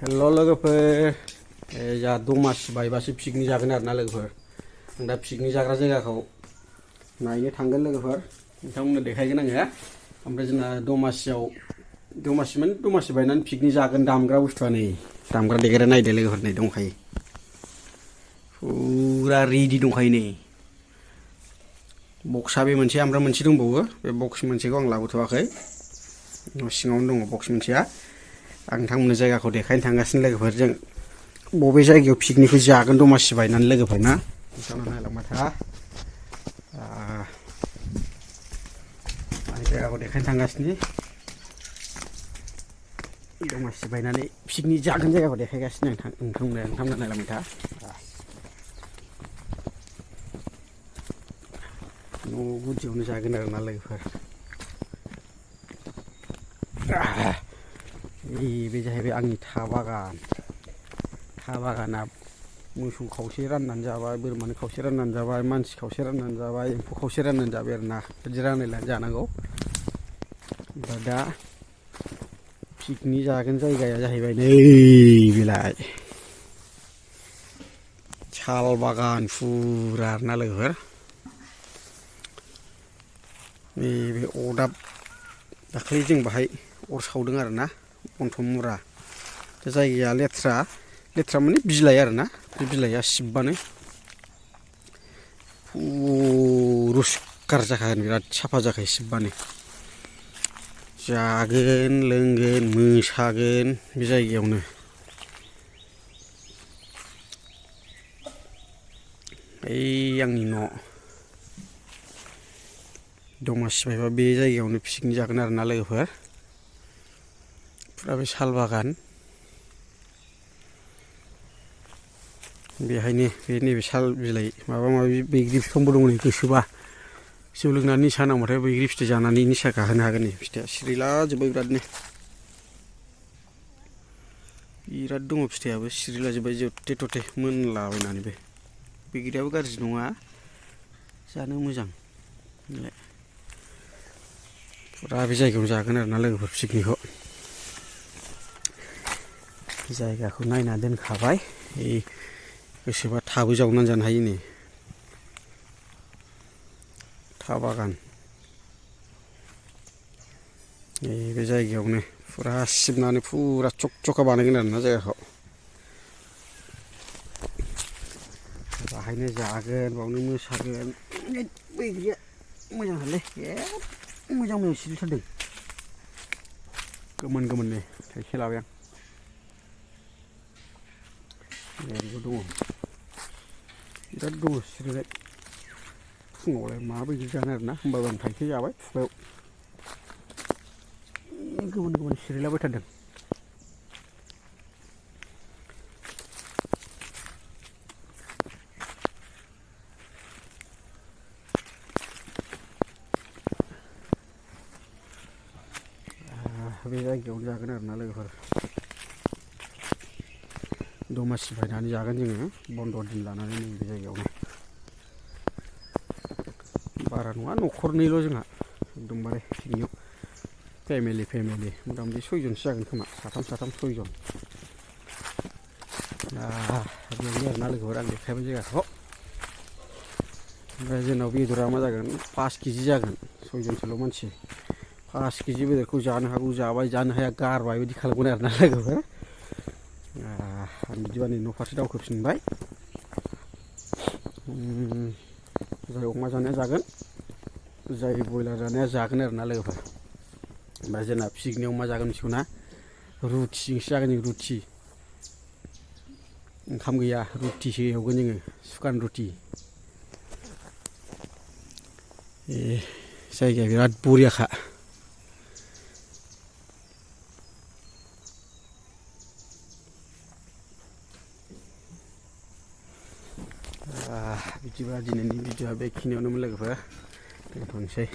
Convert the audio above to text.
हेल' लोगोफोर जा दमासि बायबासो पिकनिक जागोन आरोना लोगोफोर आं दा पिकनिक जाग्रा जायगाखौ नायनो थांगोन लोगोफोर नोंथांमोननो देखायगोन आङो ओमफ्राय जोंना दमासि बायनानै पिकनिक जागोन दामग्रा बुस्थुआ नै दामग्रा देग्रा नायदो लोगोफोर नै दंखायो फुरा रेडि दंखायो नै बक्सआ बे मोनसे ओमफ्राय मोनसे दंबावो बे बक्स मोनसेखौ आं लाबोथ'वाखै न' सिङावनो दङ बक्स मोनसेया आं नोंथांमोननो जायगाखौ देखायनो थांगासिनो लोगोफोरजों बबे जायगायाव पिकनिकखौ जागोन दमासि बायनानै लोगोफोर ना नोंथांमोना नायलांबाय था आं जायगाखौ देखायनो थांगासिनो दमासि बायनानै पिकनिक जागोन जायगाखौ देखायगासिनो नोंथांमोना नायलांबाय था न' गुदियावनो जागोन आरोना लोगोफोर बे जाहैबाय आंनि था बागाना मोसौ खावसे राननानै जाबाय बोरमानि खावसे राननानै जाबाय मानसि खावसे राननानै जाबाय एम्फौ खावसे राननानै जाबाय आरोना बिदि रानलायनानै जानांगौ ओमफ्राय दा पिकनिक जागोन जायगाया जाहैबाय नै बेलाय साल बागान फुरा आरोना लोगोफोर नैबे अरदाब दाख्लै जों बाहाय अर सावदों आरोना बनथ मुरा दा जायगाया लेथ्रा माने बिलाइ आरोना बे बिलाइया सिबबानो पुरुस्कार जाखागोन बिराद साफा जाखायो सिबबानो जागोन लोंगोन मोसागोन बे जायगायावनो ओइ आंनि न' दमासि बायबा बे जायगायावनो पिकनिक जागोन आरोना लोगोफोर फुरा बे साल बागान बेहायनो बे नैबे साल बिलाइ माबा माबि बैग्रि बिफांबो दङ नै गोसोबा जौ लोंनानै निसा नांबाथाय बैग्रि फिथाइ जानानै निसा गाहोनो हागोन नै फिथाइया सिरिलाजोब्बाय बिराद दङ फिथाइयाबो सिरिलाजोब्बाय जथे थथे मोनलाबायनानैबो बैग्रियाबो गाज्रि नङा जानो मोजां फुरा बे जायगायावनो जागोन आरोना लोगोफोर पिकनिकखौ जायगाखौ नायना दोनखाबाय गोसोबा थाबो जावनानै जानो हायो नै था बागान बे जायगायावनो फुरा सिबनानै फुरा चकचका बानायगोन आरोना जायगाखौ बाहायनो जागोन बावनो मोसागोन बैग्रिया मोजांथारलै मोजां सिरिथारदों गोमोन थाइसे लाबाय आं बेबो दङ बिराद दङ सिरिनाय फुङावलाय मा बैग्रि जानो आरोना होमबाबो आं थाइसे जाबाय खुगायाव गोमोन सिरिलाबायथारदों बे जायगायावनो जागोन आरोना लोगोफोर दमासि बायनानै जागोन जोङो बन्द' दिन लानानै नैबे जायगायावनो बारा नङा न'खरनैल' जोंहा एकदमबारे पिकनिक फेमिलि मथा मथि 6 जनसो जागोन खोमा साथाम 6 जन बेयावनो आरोना लोगोफोर आं देखायबाय जायगाखौ ओमफ्राय जोंनाव बेदरा मा जागोन 5 केजि जागोन 6 जनसोल' मानसि 5 केजि बेदरखौ जानो हागौ जाबाय जानो हाया गारबाय बिदि खालामगोन आरोना लोगोफोर आं बिदिबा नै न' फारसे दावखोफिनबाय जाय अमा जानाया जागोन जाय बयलार जानाया जागोन आरोना लोगोफोर ओमफ्राय जोंना पिकनिकआव मा जागोन मिथिगौना रुटिजोंसो जागोन जों रुटि ओंखाम गैया रुटिसो एवगोन जोङो सुखान रुटि जायगाया बिराद बरियाखा बिदिबा दिनैनि भिडिअ'आ बेखिनियावनोमोन लोगोफोर दोनथ'नोसै